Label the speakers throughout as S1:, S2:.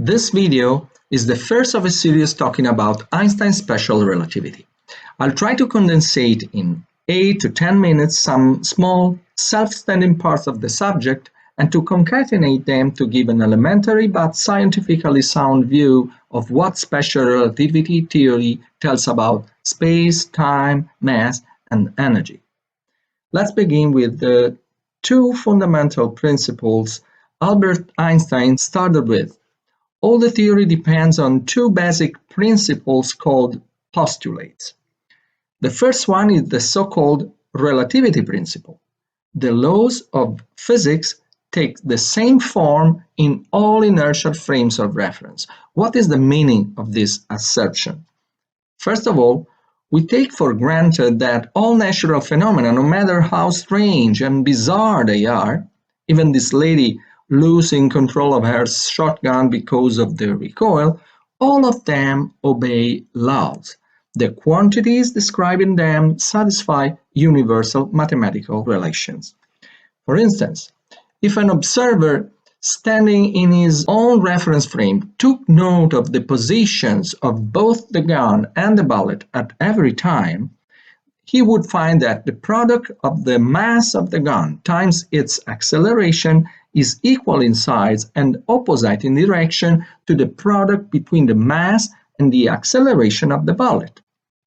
S1: This video is the first of a series talking about Einstein's special relativity. I'll try to condensate in 8 to 10 minutes some small, self-standing parts of the subject and to concatenate them to give an elementary but scientifically sound view of what special relativity theory tells about space, time, mass, and energy. Let's begin with the two fundamental principles Albert Einstein started with. All the theory depends on two basic principles called postulates. The first one is the so-called relativity principle. The laws of physics take the same form in all inertial frames of reference. What is the meaning of this assertion? First of all, we take for granted that all natural phenomena, no matter how strange and bizarre they are, even this lady losing control of her shotgun because of the recoil, all of them obey laws. The quantities described in them satisfy universal mathematical relations. For instance, if an observer standing in his own reference frame took note of the positions of both the gun and the bullet at every time, he would find that the product of the mass of the gun times its acceleration is equal in size and opposite in direction to the product between the mass and the acceleration of the bullet.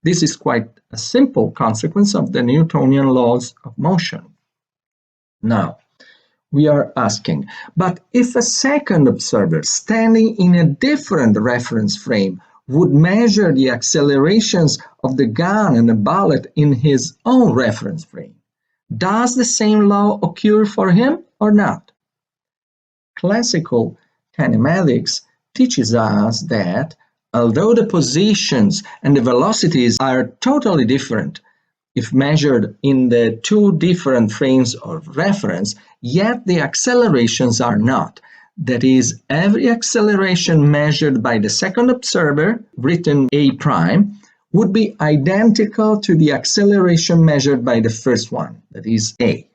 S1: This is quite a simple consequence of the Newtonian laws of motion. Now, we are asking, but if a second observer standing in a different reference frame would measure the accelerations of the gun and the bullet in his own reference frame, does the same law occur for him or not? Classical kinematics teaches us that although the positions and the velocities are totally different if measured in the two different frames of reference, yet the accelerations are not. That is, every acceleration measured by the second observer, written A prime, would be identical to the acceleration measured by the first one, that is A.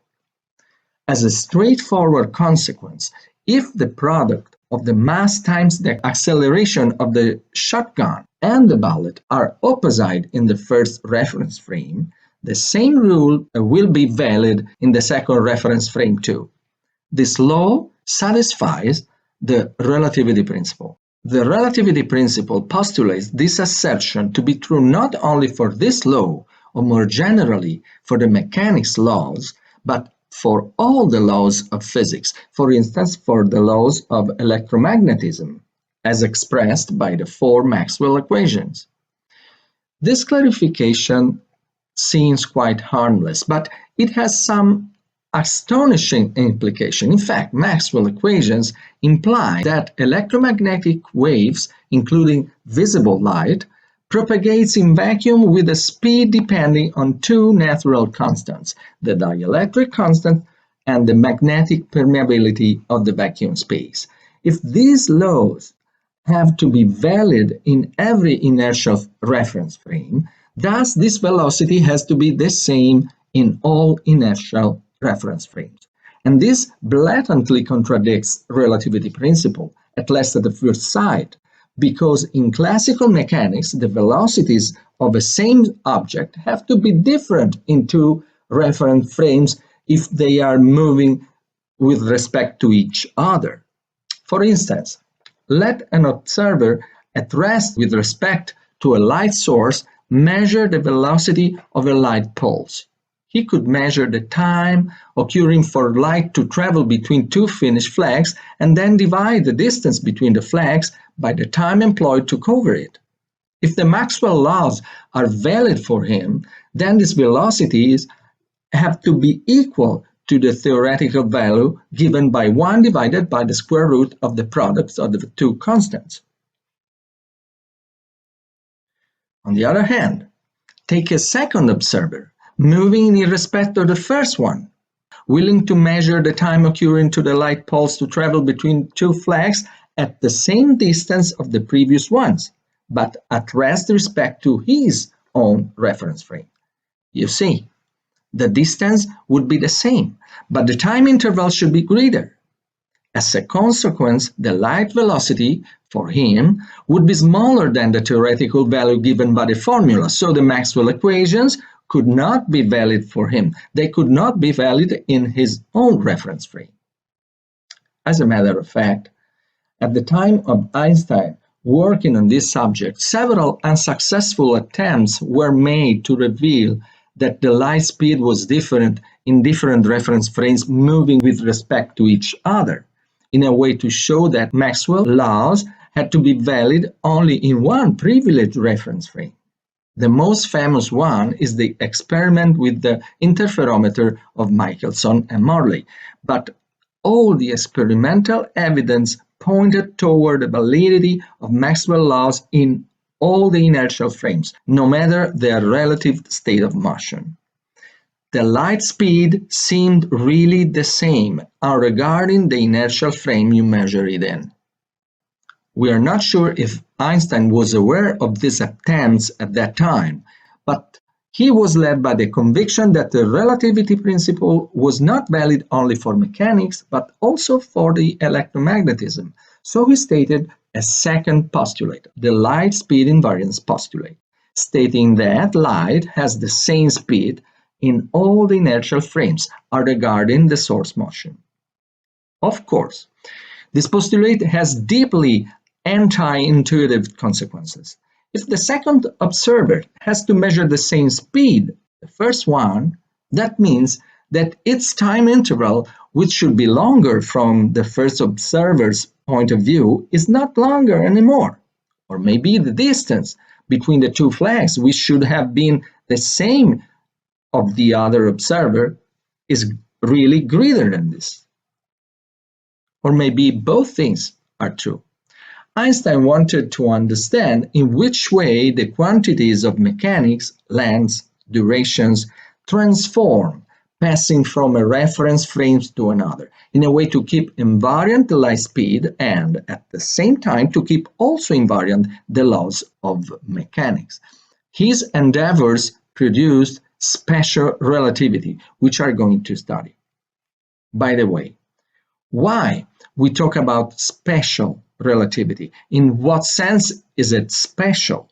S1: As a straightforward consequence, if the product of the mass times the acceleration of the shotgun and the bullet are opposite in the first reference frame, the same rule will be valid in the second reference frame too. This law satisfies the relativity principle. The relativity principle postulates this assertion to be true not only for this law, or more generally for the mechanics laws, but for all the laws of physics, for instance, for the laws of electromagnetism, as expressed by the four Maxwell equations. This clarification seems quite harmless, but it has some astonishing implication. In fact, Maxwell equations imply that electromagnetic waves, including visible light, propagates in vacuum with a speed depending on two natural constants, the dielectric constant and the magnetic permeability of the vacuum space. If these laws have to be valid in every inertial reference frame, thus this velocity has to be the same in all inertial reference frames. And this blatantly contradicts relativity principle, at least at the first sight, because in classical mechanics, the velocities of a same object have to be different in two reference frames if they are moving with respect to each other. For instance, let an observer at rest with respect to a light source measure the velocity of a light pulse. He could measure the time occurring for light to travel between two finished flags and then divide the distance between the flags by the time employed to cover it. If the Maxwell laws are valid for him, then these velocities have to be equal to the theoretical value given by 1 divided by the square root of the products of the two constants. On the other hand, take a second observer, moving in respect of the first one, willing to measure the time occurring to the light pulse to travel between two flags at the same distance of the previous ones, but at rest respect to his own reference frame. You see, the distance would be the same, but the time interval should be greater. As a consequence, the light velocity for him, would be smaller than the theoretical value given by the formula, so the Maxwell equations could not be valid for him. They could not be valid in his own reference frame. As a matter of fact, at the time of Einstein working on this subject, several unsuccessful attempts were made to reveal that the light speed was different in different reference frames moving with respect to each other, in a way to show that Maxwell's laws had to be valid only in one privileged reference frame. The most famous one is the experiment with the interferometer of Michelson and Morley, but all the experimental evidence pointed toward the validity of Maxwell's laws in all the inertial frames, no matter their relative state of motion. The light speed seemed really the same regarding the inertial frame you measure it in. We are not sure if Einstein was aware of these attempts at that time, but he was led by the conviction that the relativity principle was not valid only for mechanics, but also for the electromagnetism. So he stated a second postulate, the light speed invariance postulate, stating that light has the same speed in all the inertial frames regarding the source motion. Of course, this postulate has deeply anti-intuitive consequences. If the second observer has to measure the same speed, the first one, that means that its time interval, which should be longer from the first observer's point of view, is not longer anymore. Or maybe the distance between the two flags, which should have been the same of the other observer, is really greater than this. Or maybe both things are true. Einstein wanted to understand in which way the quantities of mechanics, lengths, durations, transform, passing from a reference frame to another, in a way to keep invariant the light speed and, at the same time, to keep also invariant the laws of mechanics. His endeavors produced special relativity, which we are going to study. By the way, why we talk about special relativity? In what sense is it special?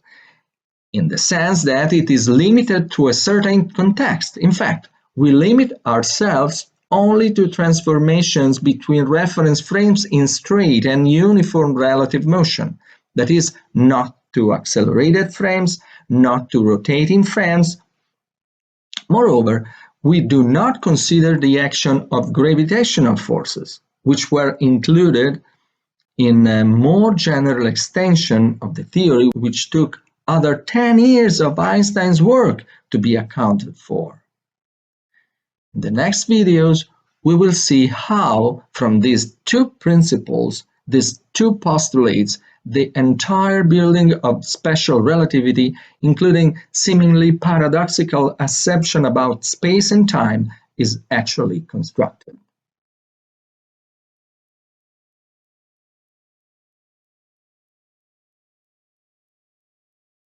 S1: In the sense that it is limited to a certain context. In fact, we limit ourselves only to transformations between reference frames in straight and uniform relative motion. That is, not to accelerated frames, not to rotating frames. Moreover, we do not consider the action of gravitational forces, which were included in a more general extension of the theory, which took other 10 years of Einstein's work to be accounted for. In the next videos, we will see how, from these two principles, these two postulates, the entire building of special relativity, including seemingly paradoxical assumption about space and time, is actually constructed.